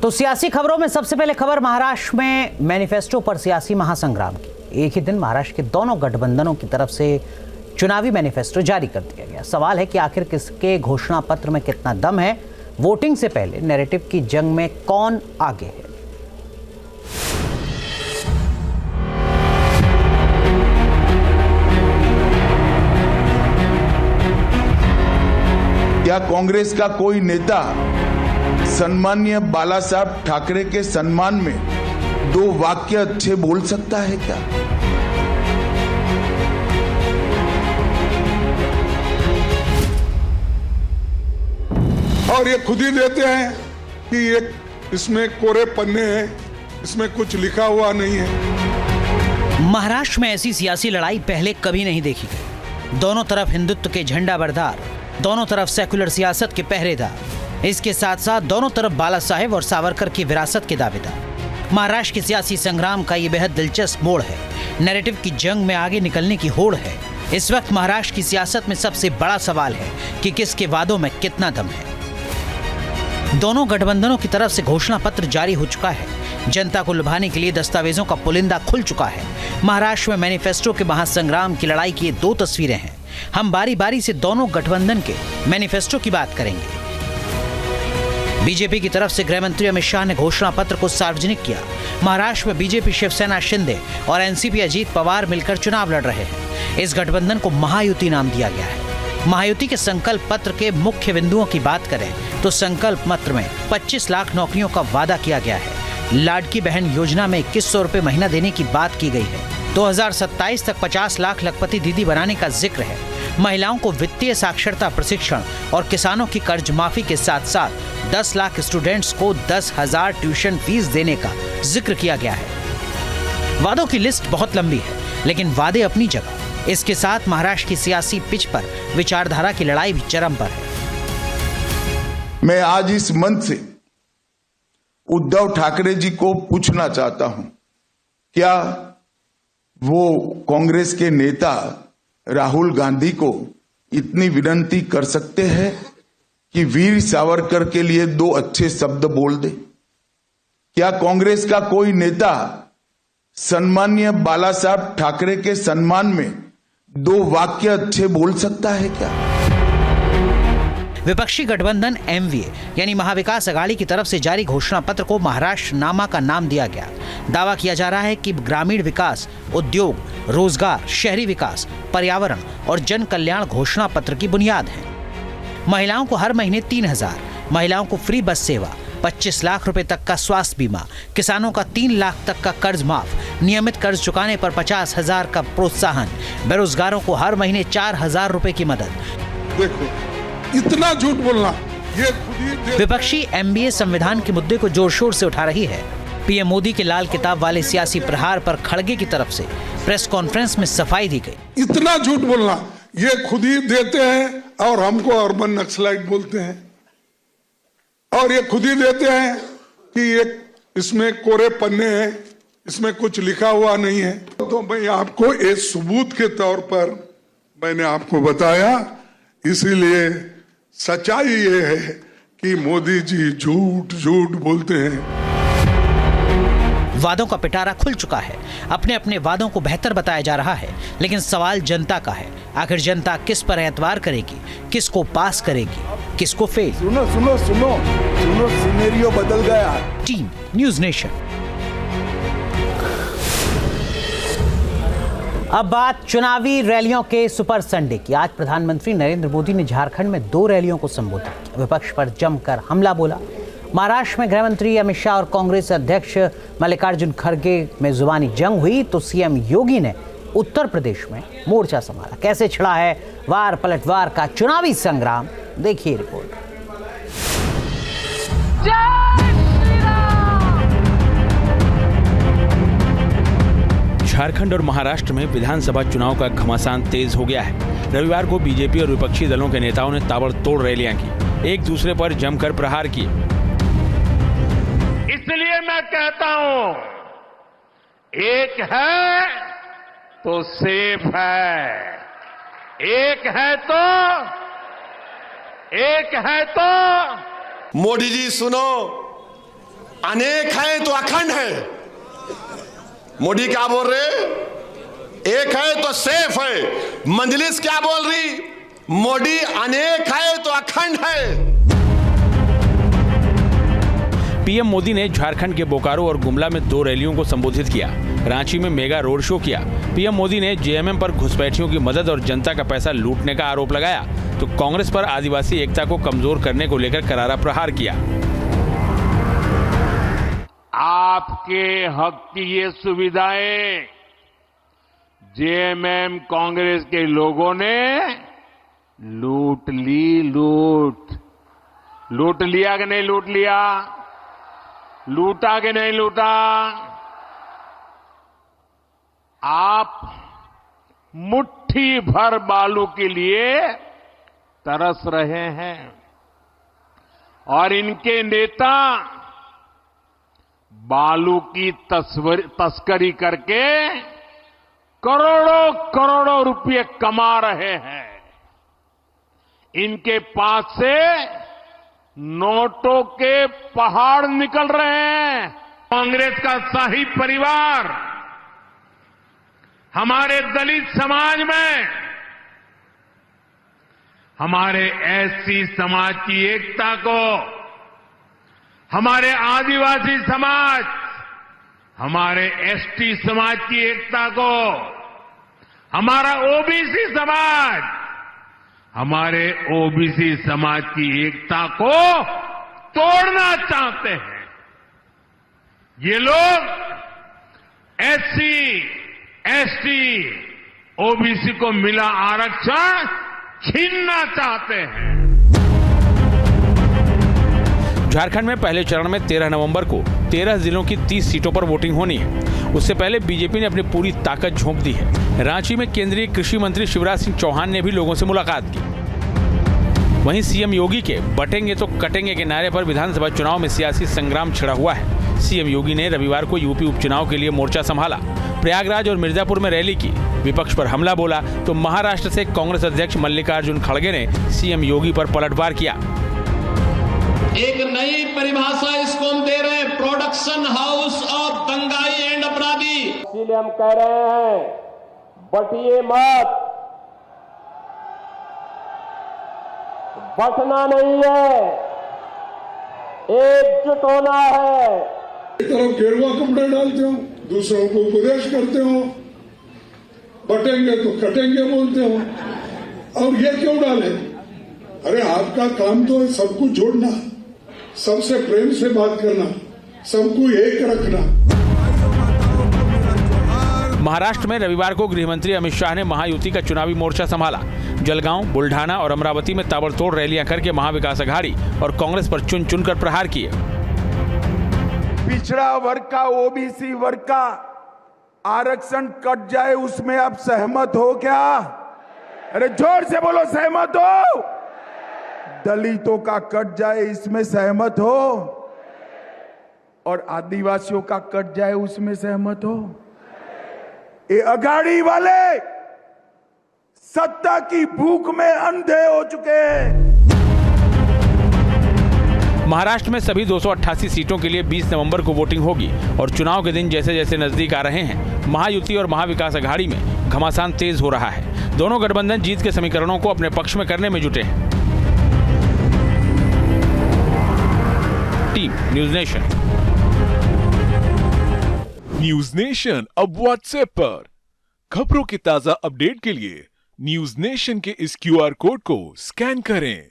तो सियासी खबरों में सबसे पहले खबर महाराष्ट्र में मैनिफेस्टो पर सियासी महासंग्राम की। एक ही दिन महाराष्ट्र के दोनों गठबंधनों की तरफ से चुनावी मैनिफेस्टो जारी कर दिया गया। सवाल है कि आखिर किसके घोषणा पत्र में कितना दम है। वोटिंग से पहले नैरेटिव की जंग में कौन आगे है। क्या कांग्रेस का कोई नेता सम्माननीय बाला साहब ठाकरे के सम्मान में दो वाक्य अच्छे बोल सकता है क्या? और ये खुद ही देते हैं कि ये इसमें कोरे पन्ने हैं, इसमें कुछ लिखा हुआ नहीं है। महाराष्ट्र में ऐसी सियासी लड़ाई पहले कभी नहीं देखी गई। दोनों तरफ हिंदुत्व के झंडा बरदार, दोनों तरफ सेकुलर सियासत के पहरेदार, इसके साथ साथ दोनों तरफ बाला साहेब और सावरकर की विरासत के दावेदार। महाराष्ट्र के सियासी संग्राम का ये बेहद दिलचस्प मोड़ है। नैरेटिव की जंग में आगे निकलने की होड़ है। इस वक्त महाराष्ट्र की सियासत में सबसे बड़ा सवाल है कि किसके वादों में कितना दम है। दोनों गठबंधनों की तरफ से घोषणा पत्र जारी हो चुका है। जनता को लुभाने के लिए दस्तावेजों का पुलिंदा खुल चुका है। महाराष्ट्र में मैनिफेस्टो के महासंग्राम की लड़ाई की ये दो तस्वीरें हैं। हम बारी बारी से दोनों गठबंधन के मैनिफेस्टो की बात करेंगे। बीजेपी की तरफ से गृह मंत्री अमित शाह ने घोषणा पत्र को सार्वजनिक किया। महाराष्ट्र में बीजेपी शिवसेना शिंदे और एनसीपी अजीत पवार मिलकर चुनाव लड़ रहे हैं। इस गठबंधन को महायुति नाम दिया गया है। महायुति के संकल्प पत्र के मुख्य बिंदुओं की बात करें तो संकल्प पत्र में 25 लाख नौकरियों का वादा किया गया है। लाडकी बहन योजना में 2100 रुपए महीना देने की बात की गई है। 2027 तक 50 लाख लखपति दीदी बनाने का जिक्र है। महिलाओं को वित्तीय साक्षरता प्रशिक्षण और किसानों की कर्ज माफी के साथ साथ 10 लाख स्टूडेंट्स को 10,000 ट्यूशन फीस देने का जिक्र किया गया है। वादों की लिस्ट बहुत लंबी है, लेकिन वादे अपनी जगह। इसके साथ महाराष्ट्र की सियासी पिच पर विचारधारा की लड़ाई भी चरम पर है। मैं आज इस मंच से उद्धव ठाकरे जी को पूछना चाहता हूं, क्या वो कांग्रेस के नेता राहुल गांधी को इतनी विनती कर सकते हैं कि वीर सावरकर के लिए दो अच्छे शब्द बोल दे? क्या कांग्रेस का कोई नेता सम्माननीय बाला साहब ठाकरे के सम्मान में दो वाक्य अच्छे बोल सकता है क्या? विपक्षी गठबंधन एमवीए यानी महाविकास अघाड़ी की तरफ से जारी घोषणा पत्र को महाराष्ट्र नामा का नाम दिया गया। दावा किया जा रहा है कि ग्रामीण विकास, उद्योग, रोजगार, शहरी विकास, पर्यावरण और जन कल्याण घोषणा पत्र की बुनियाद है। महिलाओं को हर महीने 3,000, महिलाओं को फ्री बस सेवा, 25 लाख रुपए तक का स्वास्थ्य बीमा, किसानों का 3 लाख तक का कर्ज माफ, नियमित कर्ज चुकाने पर 50,000 का प्रोत्साहन, बेरोजगारों को हर महीने 4,000 रुपए की मदद। देखो, इतना झूठ बोलना, ये खुद ही विपक्षी एमबीए संविधान के मुद्दे को जोर शोर से उठा रही है। पीएम मोदी के लाल किताब वाले सियासी प्रहार पर खड़गे की तरफ से प्रेस कॉन्फ्रेंस में सफाई दी गई। इतना झूठ बोलना, ये खुद ही देते हैं और हमको अर्बन नक्सलाइट बोलते हैं। और ये खुद ही देते हैं कि ये इसमें कोरे पन्ने हैं, इसमें कुछ लिखा हुआ नहीं है। तो मैं आपको एक सबूत के तौर पर मैंने आपको बताया। इसीलिए सच्चाई ये है कि मोदी जी झूठ झूठ बोलते हैं। वादों का पिटारा खुल चुका है। अपने अपने वादों को बेहतर बताया जा रहा है, लेकिन सवाल जनता का है। आखिर जनता किस पर एतबार करेगी, किसको पास करेगी, किसको फेल? सुनो सुनो सुनो सुनो, सिनेरियो बदल गया। Team news nation. अब बात चुनावी रैलियों के सुपर संडे की। आज प्रधानमंत्री नरेंद्र मोदी ने झारखंड में 2 रैलियों को संबोधित किया। विपक्ष पर जमकर हमला बोला। महाराष्ट्र में गृह मंत्री अमित शाह और कांग्रेस अध्यक्ष मल्लिकार्जुन खड़गे में जुबानी जंग हुई तो सीएम योगी ने उत्तर प्रदेश में मोर्चा संभाला। कैसे छिड़ा है वार पलटवार का चुनावी संग्राम, देखिए रिपोर्ट। झारखंड और महाराष्ट्र में विधानसभा चुनाव का घमासान तेज हो गया है। रविवार को बीजेपी और विपक्षी दलों के नेताओं ने ताबड़तोड़ रैलियां की, एक दूसरे पर जमकर प्रहार किए। इसलिए मैं कहता हूं, एक है तो सेफ है, एक है तो मोदी जी सुनो, अनेक है तो अखंड है। मोदी क्या बोल रहे? एक है तो सेफ है। मंजलिस क्या बोल रही? मोदी अनेक है तो अखंड है। पीएम मोदी ने झारखंड के बोकारो और गुमला में 2 रैलियों को संबोधित किया। रांची में मेगा रोड शो किया। पीएम मोदी ने जेएमएम पर घुसपैठियों की मदद और जनता का पैसा लूटने का आरोप लगाया तो कांग्रेस पर आदिवासी एकता को कमजोर करने को लेकर करारा प्रहार किया। आपके हक की ये सुविधाएं जेएमएम कांग्रेस के लोगों ने लूट ली। लूट लिया कि नहीं लूट लिया? लूटा कि नहीं लूटा? आप मुट्ठी भर बालू के लिए तरस रहे हैं और इनके नेता बालू की तस्करी करके करोड़ों करोड़ों रुपए कमा रहे हैं। इनके पास से नोटों के पहाड़ निकल रहे हैं। कांग्रेस का शाही परिवार हमारे दलित समाज में, हमारे एससी समाज की एकता को, हमारे आदिवासी समाज, हमारे एसटी समाज की एकता को, हमारा ओबीसी समाज, हमारे ओबीसी समाज की एकता को तोड़ना चाहते हैं। ये लोग एससी, एसटी, ओबीसी को मिला आरक्षण छीनना चाहते हैं। झारखंड में पहले चरण में 13 नवंबर को 13 जिलों की 30 सीटों पर वोटिंग होनी है। उससे पहले बीजेपी ने अपनी पूरी ताकत झोंक दी है। रांची में केंद्रीय कृषि मंत्री शिवराज सिंह चौहान ने भी लोगों से मुलाकात की। वहीं सीएम योगी के बटेंगे तो कटेंगे के नारे पर विधानसभा चुनाव में सियासी संग्राम छिड़ा हुआ है। सीएम योगी ने रविवार को यूपी उपचुनाव के लिए मोर्चा संभाला। प्रयागराज और मिर्जापुर में रैली की। विपक्ष पर हमला बोला तो महाराष्ट्र से कांग्रेस अध्यक्ष मल्लिकार्जुन खड़गे ने सीएम योगी पर पलटवार किया। एक नई परिभाषा इसको हम दे रहे हैं, प्रोडक्शन हाउस ऑफ दंगाई एंड अपराधी। इसीलिए हम कह रहे हैं बटिए मत, बटना नहीं है, एकजुट होना है। एक तरफ गेरुआ कपड़े डालते हो, दूसरों को उपदेश करते हो, बटेंगे तो कटेंगे बोलते हो। और ये क्यों डाले? अरे आपका काम तो है सबको जोड़ना, सबसे प्रेम से बात करना, सबको एक रखना। महाराष्ट्र में रविवार को गृहमंत्री अमित शाह ने महायुति का चुनावी मोर्चा संभाला। जलगांव, बुल्ढाना और अमरावती में ताबड़तोड़ रैलियां करके महाविकास अघाड़ी और कांग्रेस पर चुन चुनकर प्रहार किए। पिछड़ा वर्ग का, ओबीसी वर्ग का आरक्षण कट जाए, उसमें आप सहमत हो क्या? अरे जोर से बोलो, सहमत हो? दलितों का कट जाए, इसमें सहमत हो? और आदिवासियों का कट जाए, उसमें सहमत हो? ये अघाड़ी वाले सत्ता की भूख में अंधे हो चुके हैं। महाराष्ट्र में सभी 288 सीटों के लिए 20 नवंबर को वोटिंग होगी और चुनाव के दिन जैसे जैसे नजदीक आ रहे हैं, महायुति और महाविकास अघाड़ी में घमासान तेज हो रहा है। दोनों गठबंधन जीत के समीकरणों को अपने पक्ष में करने में जुटे हैं। Team news nation. News nation अब व्हाट्सएप पर खबरों की ताजा अपडेट के लिए न्यूज नेशन के इस QR कोड को स्कैन करें।